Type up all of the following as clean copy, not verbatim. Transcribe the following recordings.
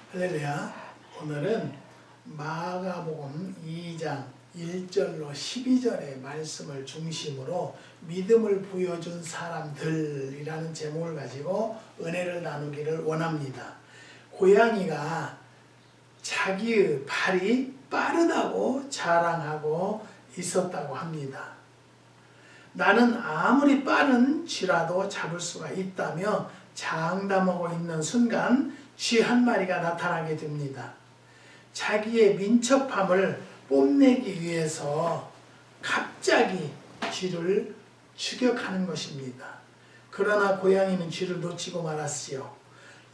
할렐루야. 오늘은 마가복음 2장 1절로 12절의 말씀을 중심으로 믿음을 부여준 사람들이라는 제목을 가지고 은혜를 나누기를 원합니다. 고양이가 자기의 발이 빠르다고 자랑하고 있었다고 합니다. 나는 아무리 빠른 쥐라도 잡을 수가 있다며 장담하고 있는 순간 쥐 한 마리가 나타나게 됩니다. 자기의 민첩함을 뽐내기 위해서 갑자기 쥐를 추격하는 것입니다. 그러나 고양이는 쥐를 놓치고 말았지요.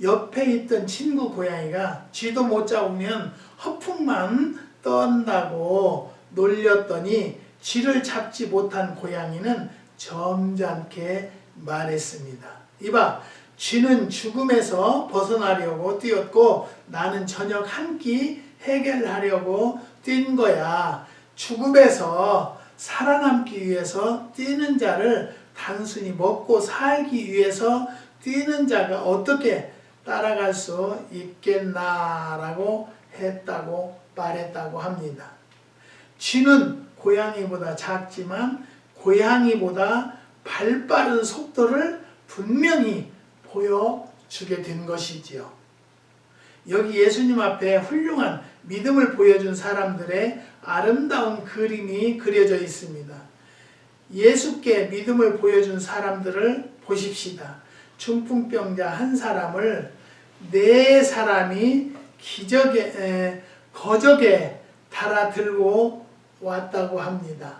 옆에 있던 친구 고양이가 쥐도 못 잡으면 허풍만 떤다고 놀렸더니 쥐를 잡지 못한 고양이는 점잖게 말했습니다. 이봐, 쥐는 죽음에서 벗어나려고 뛰었고 나는 저녁 한 끼 해결하려고 뛴 거야. 죽음에서 살아남기 위해서 뛰는 자를 단순히 먹고 살기 위해서 뛰는 자가 어떻게 따라갈 수 있겠나라고 말했다고 합니다. 쥐는 고양이보다 작지만 고양이보다 발빠른 속도를 분명히 보여주게 된 것이지요. 여기 예수님 앞에 훌륭한 믿음을 보여준 사람들의 아름다운 그림이 그려져 있습니다. 예수께 믿음을 보여준 사람들을 보십시다. 중풍병자 한 사람을 네 사람이 거적에 달아 들고 왔다고 합니다.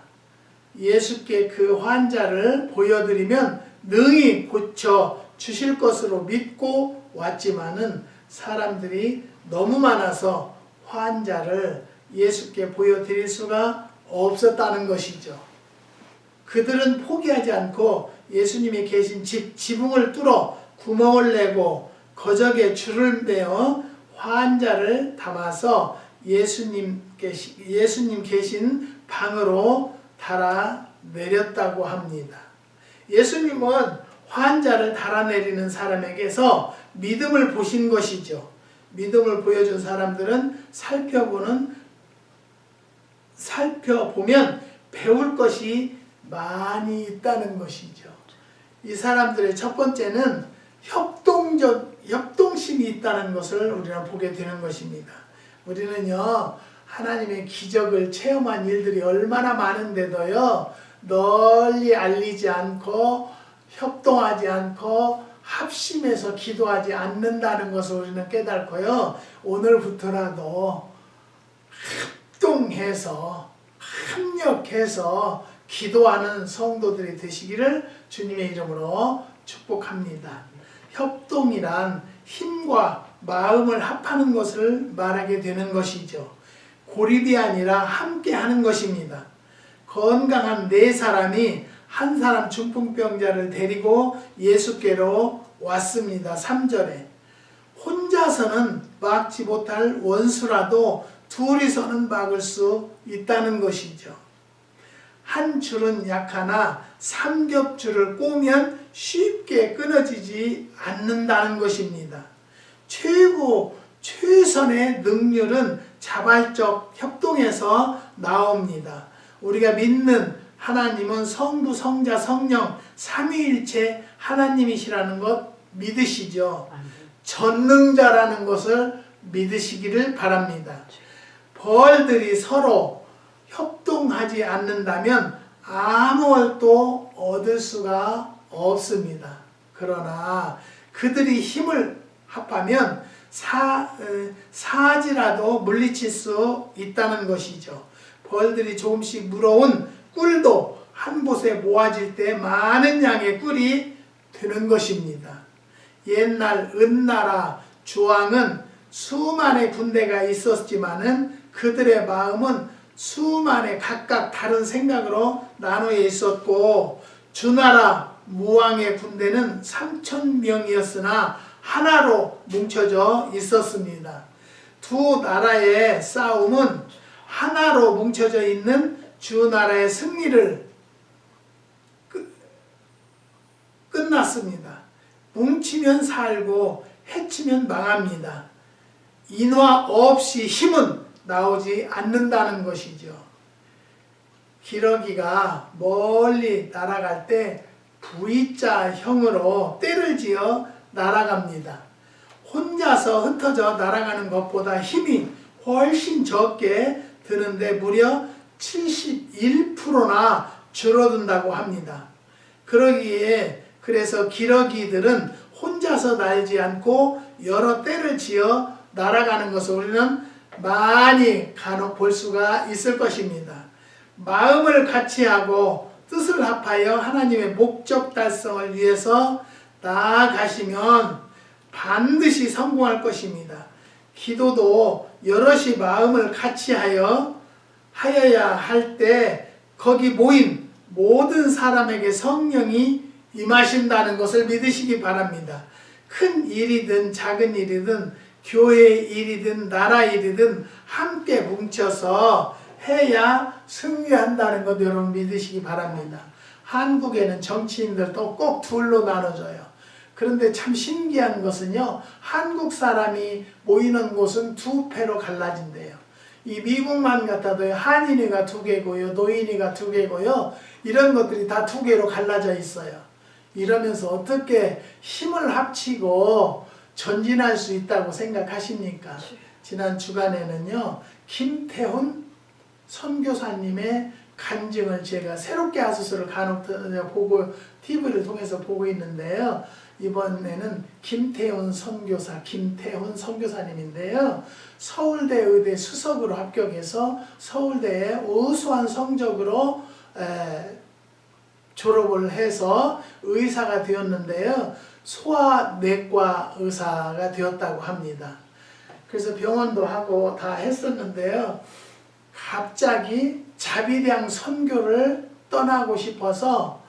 예수께 그 환자를 보여드리면 능히 고쳐 주실 것으로 믿고 왔지만은 사람들이 너무 많아서 환자를 예수께 보여드릴 수가 없었다는 것이죠. 그들은 포기하지 않고 예수님이 계신 지붕을 뚫어 구멍을 내고 거적에 줄을 매어 환자를 담아서 예수님 계신 방으로 달아 내렸다고 합니다. 예수님은 환자를 달아내리는 사람에게서 믿음을 보신 것이죠. 믿음을 보여준 사람들은 살펴보면 배울 것이 많이 있다는 것이죠. 이 사람들의 첫 번째는 협동심이 있다는 것을 우리는 보게 되는 것입니다. 우리는요, 하나님의 기적을 체험한 일들이 얼마나 많은데도요, 널리 알리지 않고 협동하지 않고 합심해서 기도하지 않는다는 것을 우리는 깨닫고요. 오늘부터라도 합동해서 합력해서 기도하는 성도들이 되시기를 주님의 이름으로 축복합니다. 협동이란 힘과 마음을 합하는 것을 말하게 되는 것이죠. 고립이 아니라 함께하는 것입니다. 건강한 네 사람이 한 사람 중풍병자를 데리고 예수께로 왔습니다. 3절에 혼자서는 막지 못할 원수라도 둘이서는 막을 수 있다는 것이죠. 한 줄은 약하나 삼겹줄을 꼬면 쉽게 끊어지지 않는다는 것입니다. 최선의 능률은 자발적 협동에서 나옵니다. 우리가 믿는 하나님은 성부, 성자, 성령, 삼위일체 하나님이시라는 것 믿으시죠. 전능자라는 것을 믿으시기를 바랍니다. 벌들이 서로 협동하지 않는다면 아무것도 얻을 수가 없습니다. 그러나 그들이 힘을 합하면 사지라도 물리칠 수 있다는 것이죠. 벌들이 조금씩 물어온 꿀도 한 곳에 모아질 때 많은 양의 꿀이 되는 것입니다. 옛날 은나라 주왕은 수만의 군대가 있었지만은 그들의 마음은 수만의 각각 다른 생각으로 나누어 있었고 주나라 무왕의 군대는 3,000명이었으나 하나로 뭉쳐져 있었습니다. 두 나라의 싸움은 하나로 뭉쳐져 있는 주나라의 승리를 끝났습니다. 뭉치면 살고 해치면 망합니다. 인화 없이 힘은 나오지 않는다는 것이죠. 기러기가 멀리 날아갈 때 V자형으로 때를 지어 날아갑니다. 혼자서 흩어져 날아가는 것보다 힘이 훨씬 적게 드는데 무려 71%나 줄어든다고 합니다. 그러기에 그래서 기러기들은 혼자서 날지 않고 여러 때를 지어 날아가는 것을 우리는 많이 간혹 볼 수가 있을 것입니다. 마음을 같이 하고 뜻을 합하여 하나님의 목적 달성을 위해서 나아가시면 반드시 성공할 것입니다. 기도도 여럿이 마음을 같이 하여야 할 때 거기 모인 모든 사람에게 성령이 임하신다는 것을 믿으시기 바랍니다. 큰 일이든 작은 일이든 교회 일이든 나라 일이든 함께 뭉쳐서 해야 승리한다는 것 여러분 믿으시기 바랍니다. 한국에는 정치인들도 꼭 둘로 나눠져요. 그런데 참 신기한 것은요, 한국 사람이 모이는 곳은 두 패로 갈라진대요. 이 미국만 같아도 한인이가 두 개고요, 노인이가 두 개고요, 이런 것들이 다 두 개로 갈라져 있어요. 이러면서 어떻게 힘을 합치고 전진할 수 있다고 생각하십니까? 지난 주간에는요, 김태훈 선교사님의 간증을 제가 새롭게 하소서를 간혹 보고 TV를 통해서 보고 있는데요. 이번에는 김태훈 선교사님인데요. 서울대 의대 수석으로 합격해서 서울대에 우수한 성적으로 졸업을 해서 의사가 되었는데요. 소아내과 의사가 되었다고 합니다. 그래서 병원도 하고 다 했었는데요. 갑자기 자비량 선교를 떠나고 싶어서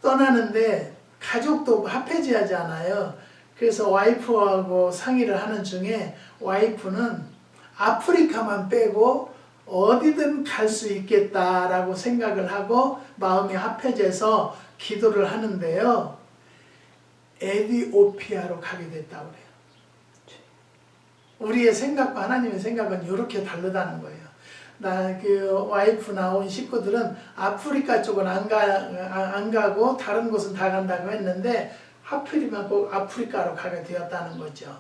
떠나는데 가족도 합해져야지 않아요. 그래서 와이프하고 상의를 하는 중에 와이프는 아프리카만 빼고 어디든 갈 수 있겠다라고 생각을 하고 마음이 합해져서 기도를 하는데요. 에티오피아로 가게 됐다고 그래요. 우리의 생각과 하나님의 생각은 이렇게 다르다는 거예요. 그 와이프 나온 식구들은 아프리카 쪽은 안 가고 다른 곳은 다 간다고 했는데 하필이면 꼭 아프리카로 가게 되었다는 거죠.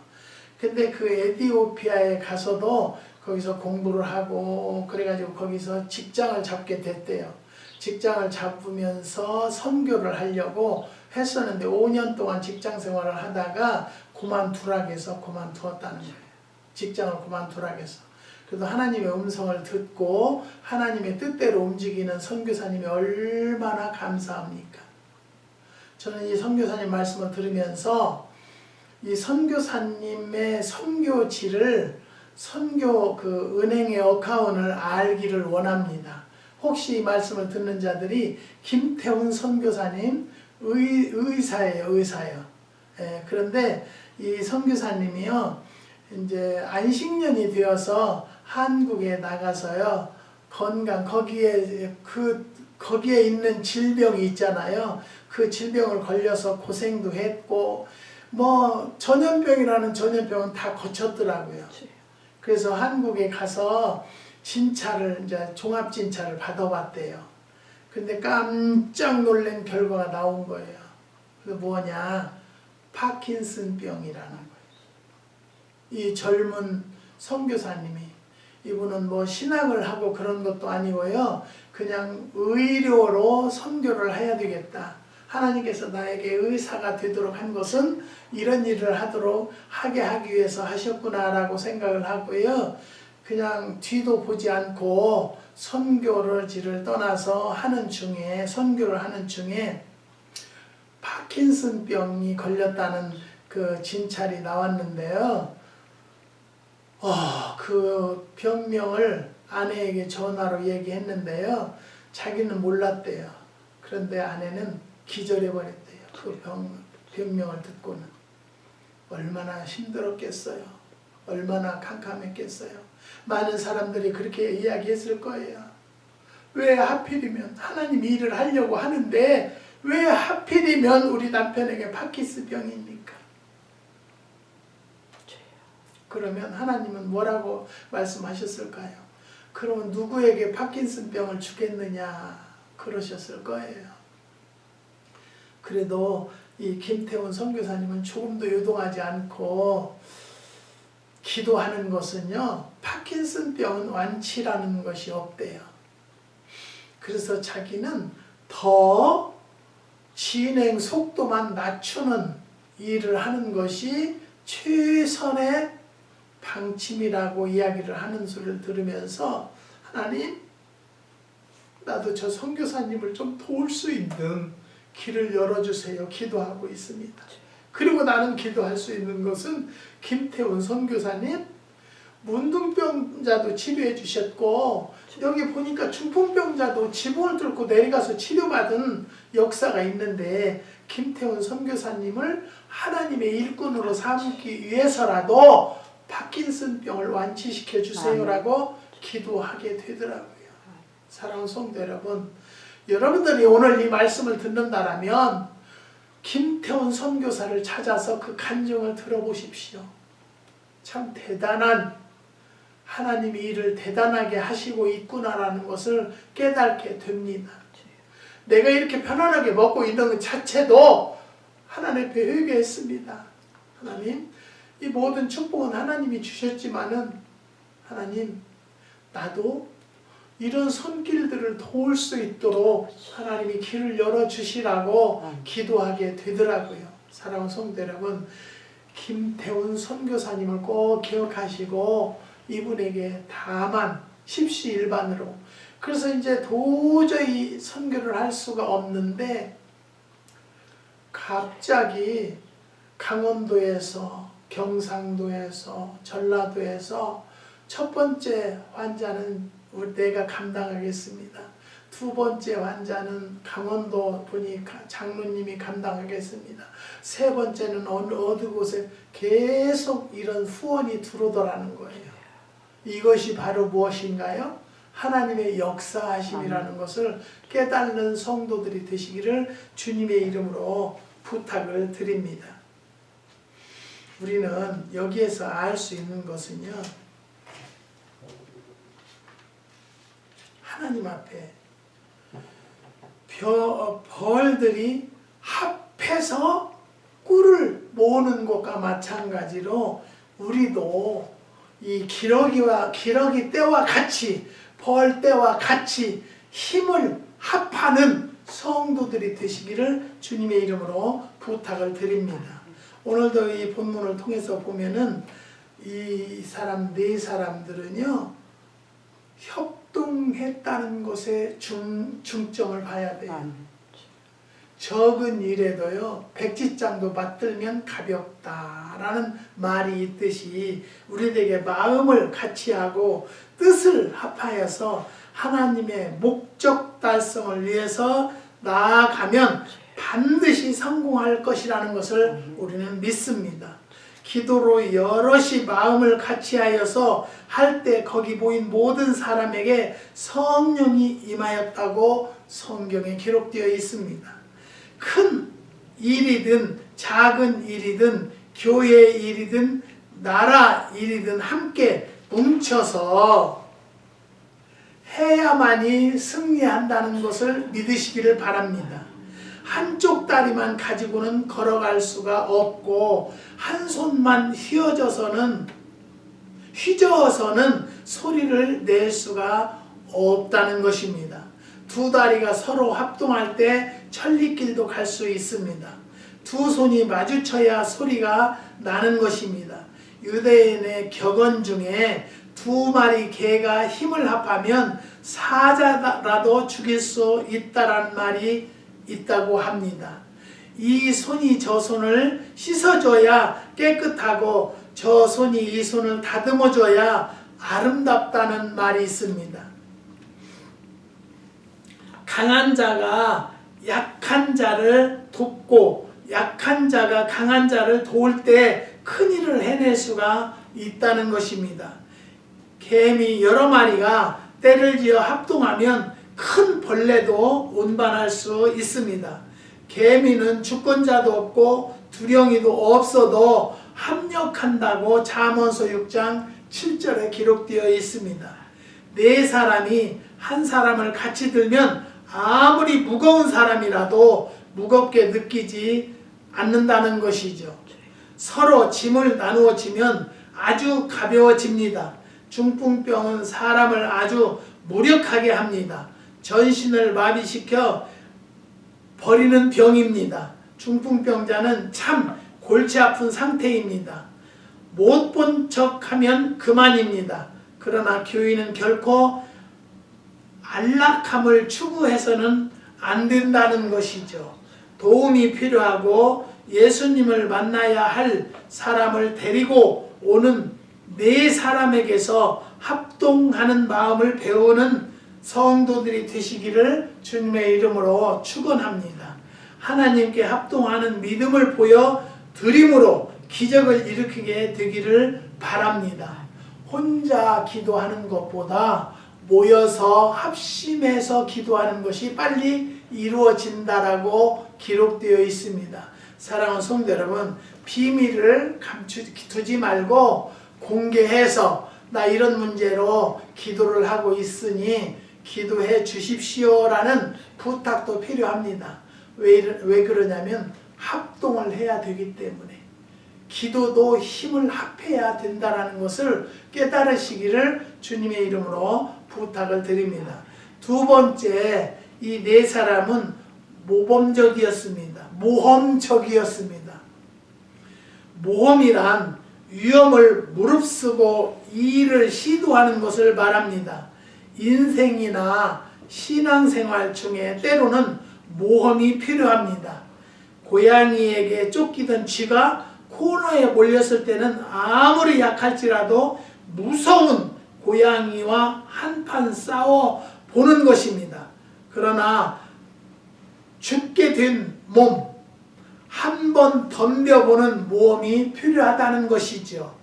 근데 그 에티오피아에 가서도 거기서 공부를 하고 그래가지고 거기서 직장을 잡게 됐대요. 직장을 잡으면서 선교를 하려고 했었는데 5년 동안 직장 생활을 하다가 그만두라고 해서 그만두었다는 거예요. 직장을 그만두라고 해서. 그래도 하나님의 음성을 듣고 하나님의 뜻대로 움직이는 선교사님이 얼마나 감사합니까? 저는 이 선교사님 말씀을 들으면서 이 선교사님의 선교지를 선교 그 은행의 어카운트를 알기를 원합니다. 혹시 이 말씀을 듣는 자들이 김태훈 선교사님 의사예요. 예, 그런데 이 선교사님이요, 이제 안식년이 되어서 한국에 나가서요, 거기에 있는 질병이 있잖아요. 그 질병을 걸려서 고생도 했고, 전염병이라는 전염병은 다 거쳤더라고요. 그래서 한국에 가서 이제 종합진찰을 받아봤대요. 근데 깜짝 놀란 결과가 나온 거예요. 그게 뭐냐? 파킨슨병이라는 거예요. 이 젊은 선교사님이, 이분은 신학을 하고 그런 것도 아니고요. 그냥 의료로 선교를 해야 되겠다. 하나님께서 나에게 의사가 되도록 한 것은 이런 일을 하게 하기 위해서 하셨구나라고 생각을 하고요. 그냥 뒤도 보지 않고 선교를 떠나서 선교를 하는 중에 파킨슨병이 걸렸다는 그 진찰이 나왔는데요. 그 병명을 아내에게 전화로 얘기했는데요. 자기는 몰랐대요. 그런데 아내는 기절해버렸대요. 그 병명을 듣고는. 얼마나 힘들었겠어요. 얼마나 캄캄했겠어요. 많은 사람들이 그렇게 이야기했을 거예요. 왜 하필이면 하나님이 일을 하려고 하는데 왜 하필이면 우리 남편에게 파킨슨병입니까? 그러면 하나님은 뭐라고 말씀하셨을까요? 그러면 누구에게 파킨슨병을 주겠느냐 그러셨을 거예요. 그래도 이 김태훈 선교사님은 조금도 요동하지 않고 기도하는 것은요, 파킨슨병은 완치라는 것이 없대요. 그래서 자기는 더 진행 속도만 낮추는 일을 하는 것이 최선의 방침이라고 이야기를 하는 소리를 들으면서 하나님, 나도 저 선교사님을 좀 도울 수 있는 길을 열어주세요 기도하고 있습니다. 그리고 나는 기도할 수 있는 것은 김태훈 선교사님 문둥병자도 치료해 주셨고 여기 보니까 중풍병자도 지붕을 뚫고 내려가서 치료받은 역사가 있는데 김태훈 선교사님을 하나님의 일꾼으로 삼기 위해서라도 파킨슨병을 완치시켜 주세요라고 기도하게 되더라고요. 사랑하는 성도 여러분, 여러분들이 오늘 이 말씀을 듣는다라면 김태훈 선교사를 찾아서 그 간증을 들어보십시오. 참 대단한, 하나님이 일을 대단하게 하시고 있구나라는 것을 깨닫게 됩니다. 내가 이렇게 편안하게 먹고 있는 것 자체도 하나님 앞에 회개했습니다. 하나님, 이 모든 축복은 하나님이 주셨지만은 하나님, 나도 이런 손길들을 도울 수 있도록 하나님이 길을 열어주시라고 기도하게 되더라고요. 사랑하는 성도 여러분, 김태훈 선교사님을 꼭 기억하시고 이분에게 다만 십시일반으로, 그래서 이제 도저히 선교를 할 수가 없는데 갑자기 강원도에서, 경상도에서, 전라도에서 첫 번째 환자는 내가 감당하겠습니다. 두 번째 환자는 강원도 분이 장로님이 감당하겠습니다. 세 번째는 어느 곳에 계속 이런 후원이 들어오더라는 거예요. 이것이 바로 무엇인가요? 하나님의 역사하심이라는 것을 깨닫는 성도들이 되시기를 주님의 이름으로 부탁을 드립니다. 우리는 여기에서 알 수 있는 것은요, 하나님 앞에 벌들이 합해서 꿀을 모으는 것과 마찬가지로 우리도 이 기러기 때와 같이, 벌 때와 같이 힘을 합하는 성도들이 되시기를 주님의 이름으로 부탁을 드립니다. 오늘도 이 본문을 통해서 보면은 이 사람 네 사람들은요, 협동했다는 것에 중점을 봐야 돼요. 적은 일에도요, 백지장도 맞들면 가볍다라는 말이 있듯이 우리에게 마음을 같이 하고 뜻을 합하여서 하나님의 목적 달성을 위해서 나아가면 반드시 성공할 것이라는 것을 우리는 믿습니다. 기도로 여럿이 마음을 같이 하여서 할 때 거기 모인 모든 사람에게 성령이 임하였다고 성경에 기록되어 있습니다. 큰 일이든 작은 일이든 교회 일이든 나라 일이든 함께 뭉쳐서 해야만이 승리한다는 것을 믿으시기를 바랍니다. 한쪽 다리만 가지고는 걸어갈 수가 없고 한 손만 휘어져서는 소리를 낼 수가 없다는 것입니다. 두 다리가 서로 합동할 때 천리길도 갈 수 있습니다. 두 손이 마주쳐야 소리가 나는 것입니다. 유대인의 격언 중에 두 마리 개가 힘을 합하면 사자라도 죽일 수 있다라는 말이 있다고 합니다. 이 손이 저 손을 씻어줘야 깨끗하고 저 손이 이 손을 다듬어줘야 아름답다는 말이 있습니다. 강한 자가 약한 자를 돕고 약한 자가 강한 자를 도울 때 큰 일을 해낼 수가 있다는 것입니다. 개미 여러 마리가 때를 지어 합동하면 큰 벌레도 운반할 수 있습니다. 개미는 주권자도 없고 두령이도 없어도 합력한다고 잠언서 6장 7절에 기록되어 있습니다. 네 사람이 한 사람을 같이 들면 아무리 무거운 사람이라도 무겁게 느끼지 않는다는 것이죠. 서로 짐을 나누어 지면 아주 가벼워집니다. 중풍병은 사람을 아주 무력하게 합니다. 전신을 마비시켜 버리는 병입니다. 중풍병자는 참 골치 아픈 상태입니다. 못 본 척하면 그만입니다. 그러나 교인은 결코 안락함을 추구해서는 안 된다는 것이죠. 도움이 필요하고 예수님을 만나야 할 사람을 데리고 오는 네 사람에게서 합동하는 마음을 배우는 성도들이 되시기를 주님의 이름으로 축원합니다. 하나님께 합동하는 믿음을 보여 드림으로 기적을 일으키게 되기를 바랍니다. 혼자 기도하는 것보다 모여서 합심해서 기도하는 것이 빨리 이루어진다라고 기록되어 있습니다. 사랑하는 성도 여러분, 비밀을 감추지 말고 공개해서 나 이런 문제로 기도를 하고 있으니 기도해 주십시오라는 부탁도 필요합니다. 왜 그러냐면 합동을 해야 되기 때문에 기도도 힘을 합해야 된다는 것을 깨달으시기를 주님의 이름으로 부탁을 드립니다. 두 번째, 이 네 사람은 모범적이었습니다. 모험적이었습니다. 모험이란 위험을 무릅쓰고 이 일을 시도하는 것을 말합니다. 인생이나 신앙생활 중에 때로는 모험이 필요합니다. 고양이에게 쫓기던 쥐가 코너에 몰렸을 때는 아무리 약할지라도 무서운 고양이와 한판 싸워 보는 것입니다. 그러나 죽게 된 몸, 한 번 덤벼보는 모험이 필요하다는 것이죠.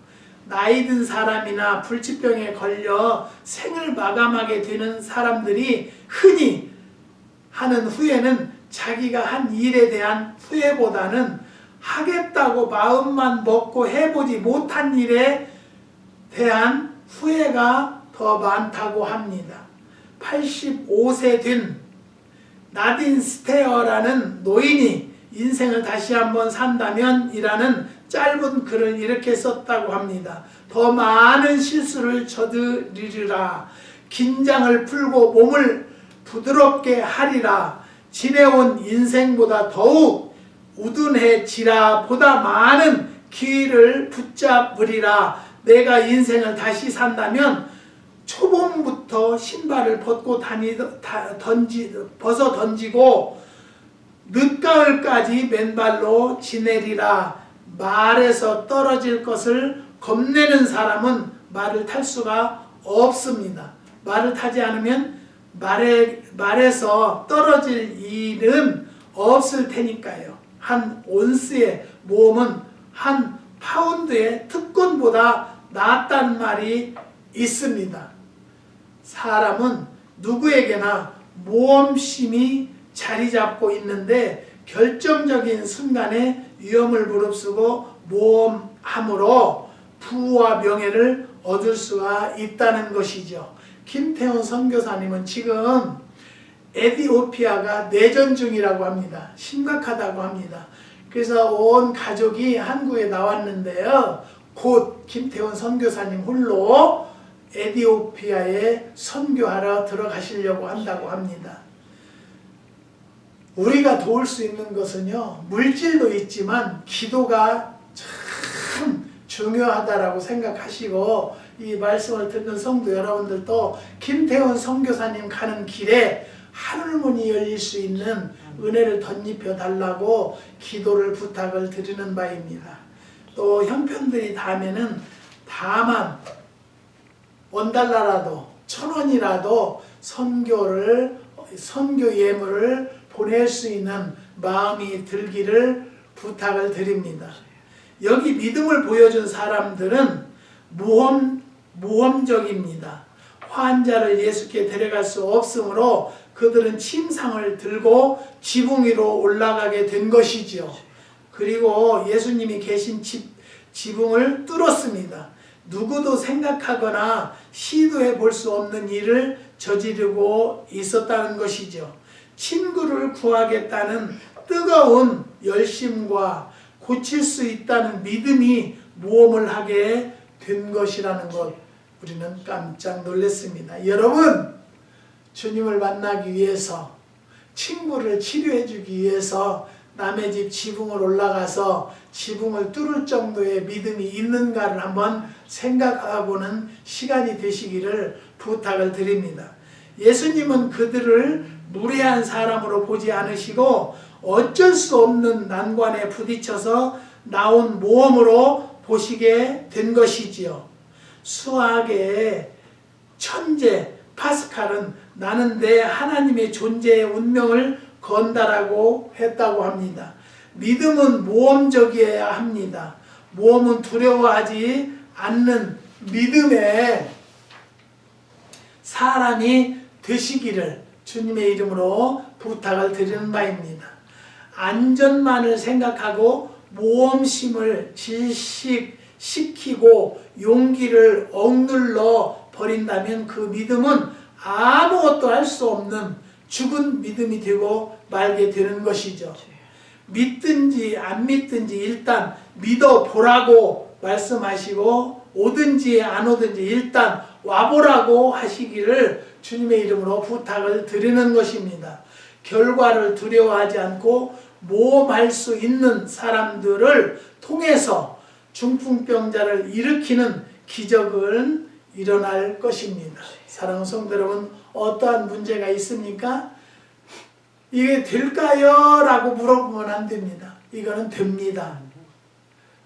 나이 든 사람이나 불치병에 걸려 생을 마감하게 되는 사람들이 흔히 하는 후회는 자기가 한 일에 대한 후회보다는 하겠다고 마음만 먹고 해보지 못한 일에 대한 후회가 더 많다고 합니다. 85세 된 나딘 스테어라는 노인이 인생을 다시 한번 산다면 이라는 짧은 글을 이렇게 썼다고 합니다. 더 많은 실수를 저지르리라. 긴장을 풀고 몸을 부드럽게 하리라. 지내온 인생보다 더욱 우둔해지라. 보다 많은 기회를 붙잡으리라. 내가 인생을 다시 산다면 초봄부터 신발을 벗어 던지고 늦가을까지 맨발로 지내리라. 말에서 떨어질 것을 겁내는 사람은 말을 탈 수가 없습니다. 말을 타지 않으면 말에서 떨어질 일은 없을 테니까요. 한 온스의 모험은 한 파운드의 특권보다 낫다는 말이 있습니다. 사람은 누구에게나 모험심이 자리 잡고 있는데 결정적인 순간에 위험을 무릅쓰고 모험함으로 부와 명예를 얻을 수가 있다는 것이죠. 김태훈 선교사님은 지금 에티오피아가 내전 중이라고 합니다. 심각하다고 합니다. 그래서 온 가족이 한국에 나왔는데요. 곧 김태훈 선교사님 홀로 에티오피아에 선교하러 들어가시려고 한다고 합니다. 우리가 도울 수 있는 것은요, 물질도 있지만 기도가 참 중요하다라고 생각하시고 이 말씀을 듣는 성도 여러분들도 김태훈 선교사님 가는 길에 하늘문이 열릴 수 있는 은혜를 덧입혀 달라고 기도를 부탁을 드리는 바입니다. 또 형편들이 닿으면은 다만 $1라도 1,000원이라도 선교 예물을 보낼 수 있는 마음이 들기를 부탁을 드립니다. 여기 믿음을 보여준 사람들은 모험적입니다. 환자를 예수께 데려갈 수 없으므로 그들은 침상을 들고 지붕 위로 올라가게 된 것이죠. 그리고 예수님이 계신 지붕을 뚫었습니다. 누구도 생각하거나 시도해 볼 수 없는 일을 저지르고 있었다는 것이죠. 친구를 구하겠다는 뜨거운 열심과 고칠 수 있다는 믿음이 모험을 하게 된 것이라는 것, 우리는 깜짝 놀랐습니다. 여러분, 주님을 만나기 위해서, 친구를 치료해 주기 위해서 남의 집 지붕을 올라가서 지붕을 뚫을 정도의 믿음이 있는가를 한번 생각해보는 시간이 되시기를 부탁을 드립니다. 예수님은 그들을 무례한 사람으로 보지 않으시고 어쩔 수 없는 난관에 부딪혀서 나온 모험으로 보시게 된 것이지요. 수학의 천재 파스칼은 나는 내 하나님의 존재의 운명을 건다라고 했다고 합니다. 믿음은 모험적이어야 합니다. 모험은 두려워하지 않는 믿음의 사람이 되시기를 주님의 이름으로 부탁을 드리는 바입니다. 안전만을 생각하고 모험심을 질식시키고 용기를 억눌러 버린다면 그 믿음은 아무것도 할 수 없는 죽은 믿음이 되고 말게 되는 것이죠. 믿든지 안 믿든지 일단 믿어보라고 말씀하시고 오든지 안 오든지 일단 와보라고 하시기를 주님의 이름으로 부탁을 드리는 것입니다. 결과를 두려워하지 않고 모험할 수 있는 사람들을 통해서 중풍병자를 일으키는 기적은 일어날 것입니다. 사랑하는 성도 여러분, 어떠한 문제가 있습니까? 이게 될까요? 라고 물어보면 안 됩니다. 이거는 됩니다.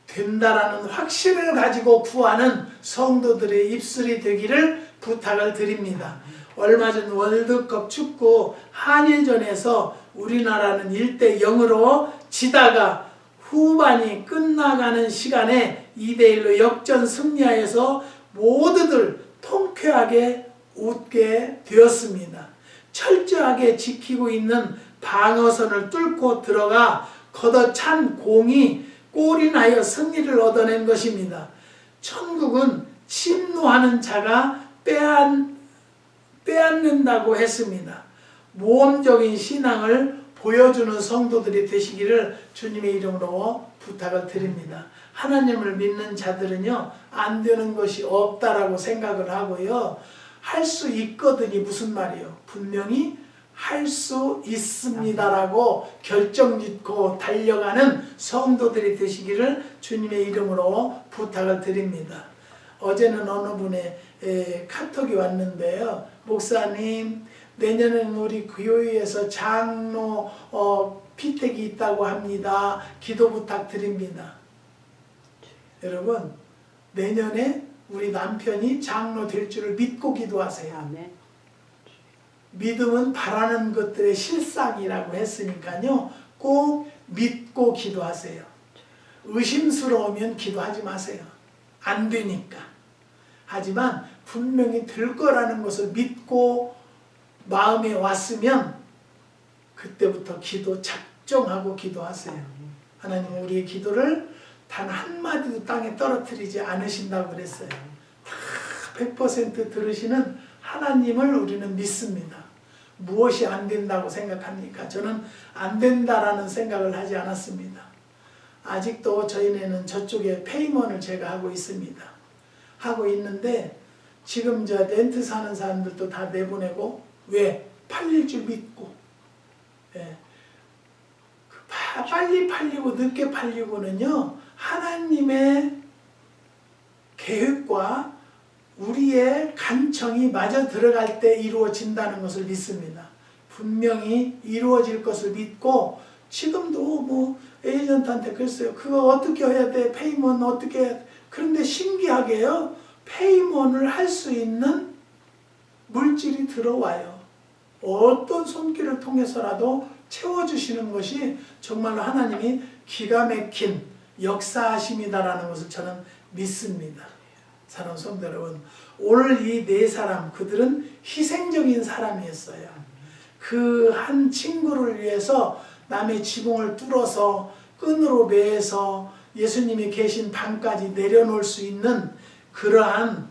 된다라는 확신을 가지고 구하는 성도들의 입술이 되기를 부탁을 드립니다. 얼마 전 월드컵 축구 한일전에서 우리나라는 1대0으로 지다가 후반이 끝나가는 시간에 2대1로 역전 승리하여서 모두들 통쾌하게 웃게 되었습니다. 철저하게 지키고 있는 방어선을 뚫고 들어가 걷어찬 공이 골이 나여 승리를 얻어낸 것입니다. 천국은 침노하는 자가 빼앗는다고 했습니다. 모험적인 신앙을 보여주는 성도들이 되시기를 주님의 이름으로 부탁을 드립니다. 하나님을 믿는 자들은요, 안 되는 것이 없다라고 생각을 하고요, 할 수 있거든이 무슨 말이에요? 분명히 할 수 있습니다라고 결정짓고 달려가는 성도들이 되시기를 주님의 이름으로 부탁을 드립니다. 어제는 어느 분의 카톡이 왔는데요. 목사님, 내년에는 우리 교회에서 장로 피택이 있다고 합니다. 기도 부탁드립니다. 여러분, 내년에 우리 남편이 장로 될 줄을 믿고 기도하세요. 아멘. 믿음은 바라는 것들의 실상이라고 했으니까요. 꼭 믿고 기도하세요. 의심스러우면 기도하지 마세요. 안 되니까. 하지만 분명히 될 거라는 것을 믿고 마음에 왔으면 그때부터 기도 작정하고 기도하세요. 하나님, 우리의 기도를 단 한마디도 땅에 떨어뜨리지 않으신다고 그랬어요. 다 100% 들으시는 하나님을 우리는 믿습니다. 무엇이 안 된다고 생각합니까? 저는 안 된다라는 생각을 하지 않았습니다. 아직도 저희네는 저쪽에 페이먼을 제가 하고 있습니다. 하고 있는데 지금 저 렌트 사는 사람들도 다 내보내고, 왜? 팔릴 줄 믿고. 예. 빨리 팔리고 늦게 팔리고는요, 하나님의 계획과 우리의 간청이 마저 들어갈 때 이루어진다는 것을 믿습니다. 분명히 이루어질 것을 믿고, 지금도 뭐 에이전트한테 그랬어요. 그거 어떻게 해야 돼? 페이먼 어떻게? 그런데 신기하게요, 페이먼을 할 수 있는 물질이 들어와요. 어떤 손길을 통해서라도 채워주시는 것이 정말로 하나님이 기가 막힌 역사하심이다라는 것을 저는 믿습니다. 사랑하는 성도 여러분, 오늘 이 네 사람, 그들은 희생적인 사람이었어요. 그 한 친구를 위해서 남의 지붕을 뚫어서 끈으로 매서 예수님이 계신 방까지 내려놓을 수 있는 그러한,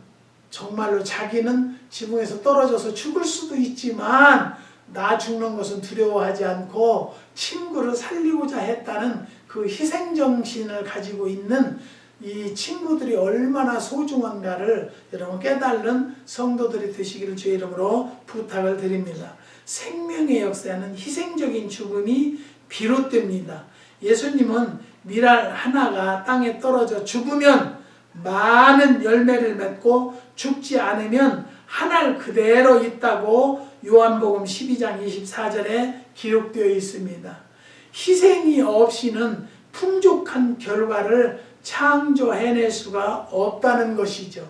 정말로 자기는 지붕에서 떨어져서 죽을 수도 있지만 나 죽는 것은 두려워하지 않고 친구를 살리고자 했다는 그 희생정신을 가지고 있는 이 친구들이 얼마나 소중한가를 여러분 깨달은 성도들이 되시기를 주의 이름으로 부탁을 드립니다. 생명의 역사는 희생적인 죽음이 비롯됩니다. 예수님은 밀알 하나가 땅에 떨어져 죽으면 많은 열매를 맺고 죽지 않으면 한 알 그대로 있다고 요한복음 12장 24절에 기록되어 있습니다. 희생이 없이는 풍족한 결과를 창조해낼 수가 없다는 것이죠.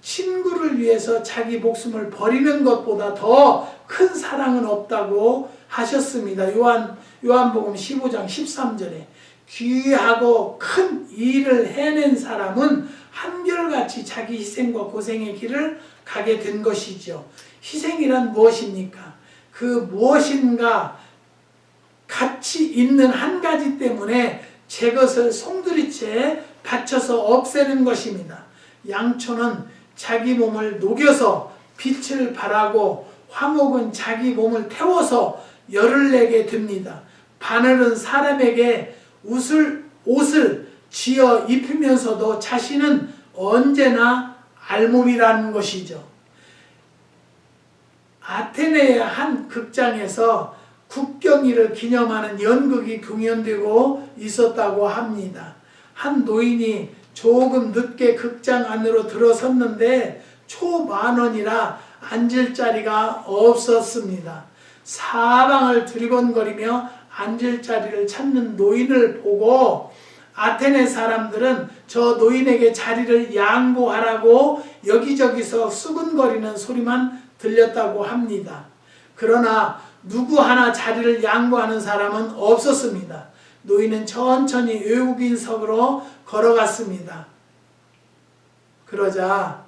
친구를 위해서 자기 목숨을 버리는 것보다 더 큰 사랑은 없다고 하셨습니다. 요한복음 15장 13절에 귀하고 큰 일을 해낸 사람은 한결같이 자기 희생과 고생의 길을 가게 된 것이죠. 희생이란 무엇입니까? 그 무엇인가 가치 있는 한 가지 때문에 제 것을 송두리째 바쳐서 없애는 것입니다. 양초는 자기 몸을 녹여서 빛을 발하고 화목은 자기 몸을 태워서 열을 내게 됩니다. 바늘은 사람에게 옷을 쥐어 입히면서도 자신은 언제나 알몸이라는 것이죠. 아테네의 한 극장에서 국경일을 기념하는 연극이 공연되고 있었다고 합니다. 한 노인이 조금 늦게 극장 안으로 들어섰는데 초만원이라 앉을 자리가 없었습니다. 사방을 두리번거리며 앉을 자리를 찾는 노인을 보고 아테네 사람들은 저 노인에게 자리를 양보하라고 여기저기서 수근거리는 소리만 들렸다고 합니다. 그러나 누구 하나 자리를 양보하는 사람은 없었습니다. 노인은 천천히 외국인석으로 걸어갔습니다. 그러자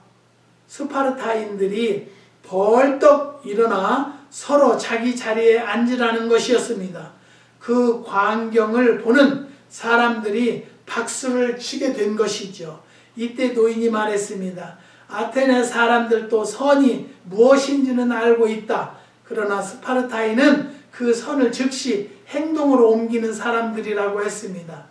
스파르타인들이 벌떡 일어나 서로 자기 자리에 앉으라는 것이었습니다. 그 광경을 보는 사람들이 박수를 치게 된 것이죠. 이때 노인이 말했습니다. 아테네 사람들도 선이 무엇인지는 알고 있다. 그러나 스파르타인은 그 선을 즉시 행동으로 옮기는 사람들이라고 했습니다.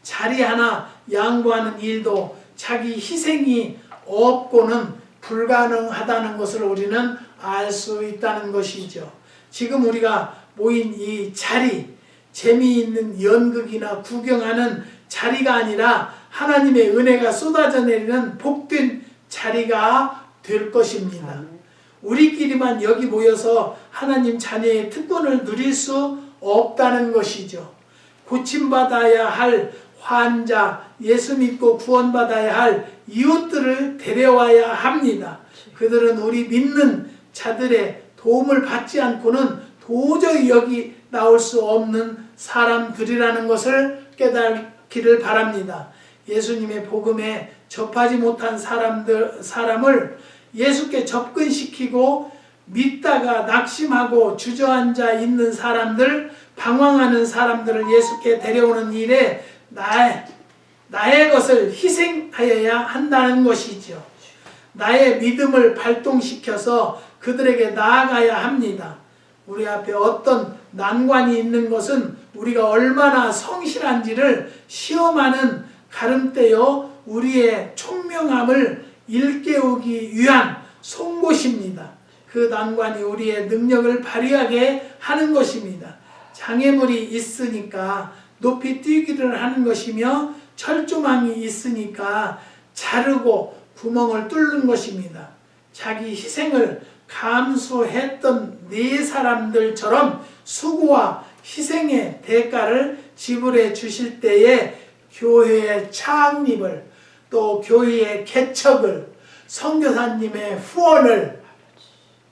자리 하나 양보하는 일도 자기 희생이 없고는 불가능하다는 것을 우리는 알 수 있다는 것이죠. 지금 우리가 모인 이 자리, 재미있는 연극이나 구경하는 자리가 아니라 하나님의 은혜가 쏟아져 내리는 복된 자리가 될 것입니다. 우리끼리만 여기 모여서 하나님 자녀의 특권을 누릴 수 없다는 것이죠. 고침받아야 할 환자, 예수 믿고 구원받아야 할 이웃들을 데려와야 합니다. 그들은 우리 믿는 자들의 도움을 받지 않고는 도저히 여기 나올 수 없는 사람들이라는 것을 깨닫기를 바랍니다. 예수님의 복음에 접하지 못한 사람을 예수께 접근시키고 믿다가 낙심하고 주저앉아 있는 사람들, 방황하는 사람들을 예수께 데려오는 일에 나의 것을 희생하여야 한다는 것이죠. 나의 믿음을 발동시켜서 그들에게 나아가야 합니다. 우리 앞에 어떤 난관이 있는 것은 우리가 얼마나 성실한지를 시험하는 가름대요 우리의 총명함을 일깨우기 위한 송곳입니다. 그 난관이 우리의 능력을 발휘하게 하는 것입니다. 장애물이 있으니까 높이 뛰기를 하는 것이며 철조망이 있으니까 자르고 구멍을 뚫는 것입니다. 자기 희생을 감수했던 네 사람들처럼 수고와 희생의 대가를 지불해 주실 때에 교회의 창립을, 또 교회의 개척을, 선교사님의 후원을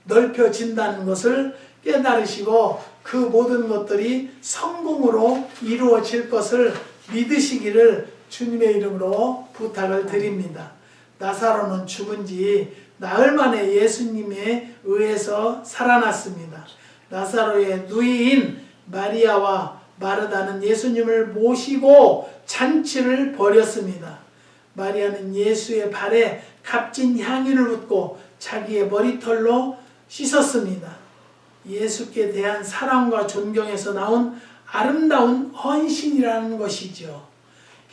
넓혀진다는 것을 깨달으시고 그 모든 것들이 성공으로 이루어질 것을 믿으시기를 주님의 이름으로 부탁을 드립니다. 나사로는 죽은 지 나흘 만에 예수님에 의해서 살아났습니다. 나사로의 누이인 마리아와 마르다는 예수님을 모시고 잔치를 벌였습니다. 마리아는 예수의 발에 값진 향유를 붓고 자기의 머리털로 씻었습니다. 예수께 대한 사랑과 존경에서 나온 아름다운 헌신이라는 것이죠.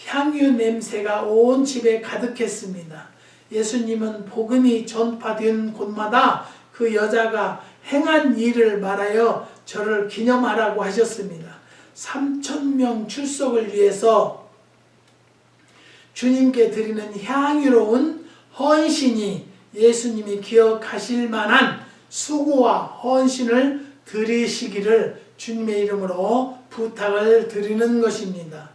향유 냄새가 온 집에 가득했습니다. 예수님은 복음이 전파된 곳마다 그 여자가 행한 일을 말하여 저를 기념하라고 하셨습니다. 3,000명 출석을 위해서 주님께 드리는 향유로운 헌신이 예수님이 기억하실 만한 수고와 헌신을 드리시기를 주님의 이름으로 부탁을 드리는 것입니다.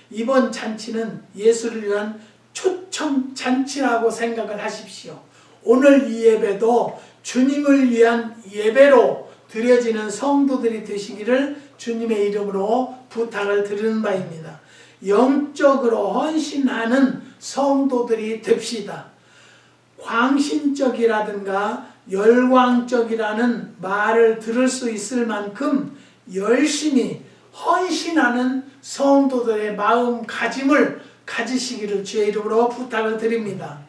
이번 잔치는 예수를 위한 초청 잔치라고 생각을 하십시오. 오늘 이 예배도 주님을 위한 예배로 드려지는 성도들이 되시기를 주님의 이름으로 부탁을 드리는 바입니다. 영적으로 헌신하는 성도들이 됩시다. 광신적이라든가 열광적이라는 말을 들을 수 있을 만큼 열심히 헌신하는 성도들의 마음가짐을 가지시기를 주의 이름으로 부탁을 드립니다.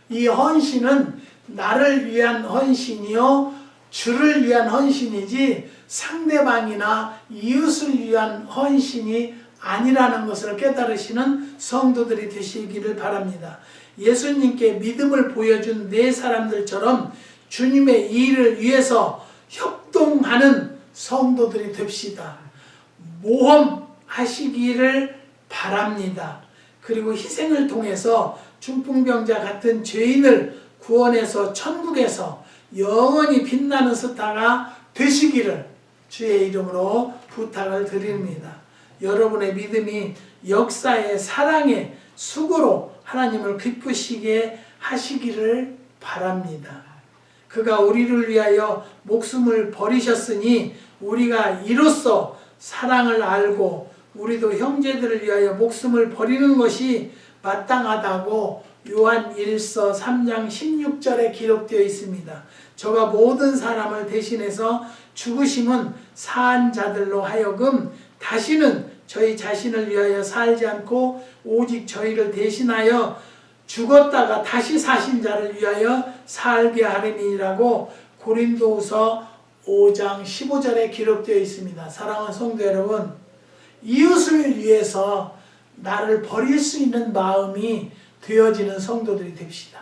이 헌신은 나를 위한 헌신이요 주를 위한 헌신이지 상대방이나 이웃을 위한 헌신이 아니라는 것을 깨달으시는 성도들이 되시기를 바랍니다. 예수님께 믿음을 보여준 네 사람들처럼 주님의 일을 위해서 협동하는 성도들이 됩시다. 모험하시기를 바랍니다. 그리고 희생을 통해서 중풍병자 같은 죄인을 구원해서 천국에서 영원히 빛나는 스타가 되시기를 주의 이름으로 부탁을 드립니다. 여러분의 믿음이 역사의 사랑의 수고로 하나님을 기쁘시게 하시기를 바랍니다. 그가 우리를 위하여 목숨을 버리셨으니 우리가 이로써 사랑을 알고 우리도 형제들을 위하여 목숨을 버리는 것이 마땅하다고 요한 1서 3장 16절에 기록되어 있습니다. 저가 모든 사람을 대신해서 죽으심은 사한 자들로 하여금 다시는 저희 자신을 위하여 살지 않고 오직 저희를 대신하여 죽었다가 다시 사신 자를 위하여 살게 하림이라고 고린도후서 5장 15절에 기록되어 있습니다. 사랑하는 성도 여러분, 이웃을 위해서 나를 버릴 수 있는 마음이 되어지는 성도들이 됩시다.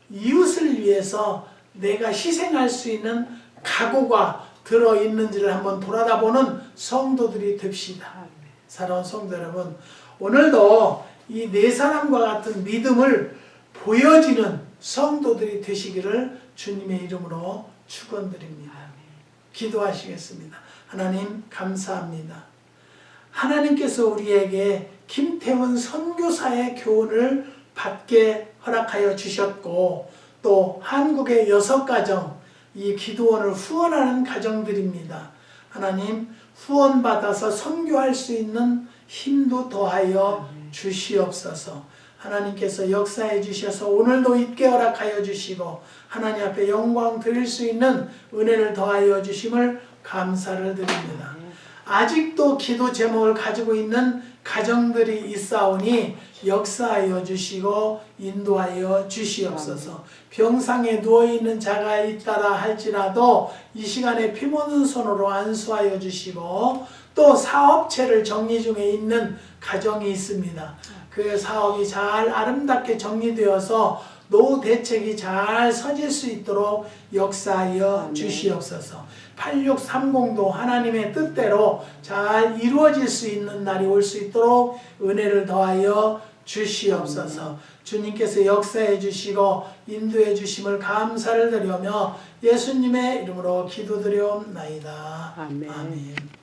이웃을 위해서 내가 희생할 수 있는 각오가 들어있는지를 한번 돌아다보는 성도들이 됩시다. 사랑하는 성도 여러분, 오늘도 이 네 사람과 같은 믿음을 보여지는 성도들이 되시기를 주님의 이름으로 축원드립니다. 기도하시겠습니다. 하나님 감사합니다. 하나님께서 우리에게 김태훈 선교사의 교훈을 받게 허락하여 주셨고 또 한국의 6가정 이 기도원을 후원하는 가정들입니다. 하나님 후원받아서 선교할 수 있는 힘도 더하여 주시옵소서. 하나님께서 역사해 주셔서 오늘도 있게 허락하여 주시고 하나님 앞에 영광 드릴 수 있는 은혜를 더하여 주심을 감사를 드립니다. 아직도 기도 제목을 가지고 있는 가정들이 있사오니 역사하여 주시고 인도하여 주시옵소서. 병상에 누워있는 자가 있다라 할지라도 이 시간에 피모는 손으로 안수하여 주시고 또 사업체를 정리 중에 있는 가정이 있습니다. 그 사업이 잘 아름답게 정리되어서 노후 대책이 잘 서질 수 있도록 역사하여 주시옵소서. 8630도 하나님의 뜻대로 잘 이루어질 수 있는 날이 올 수 있도록 은혜를 더하여 주시옵소서. 주님께서 역사해 주시고 인도해 주심을 감사를 드리며 예수님의 이름으로 기도드리옵나이다. 아멘.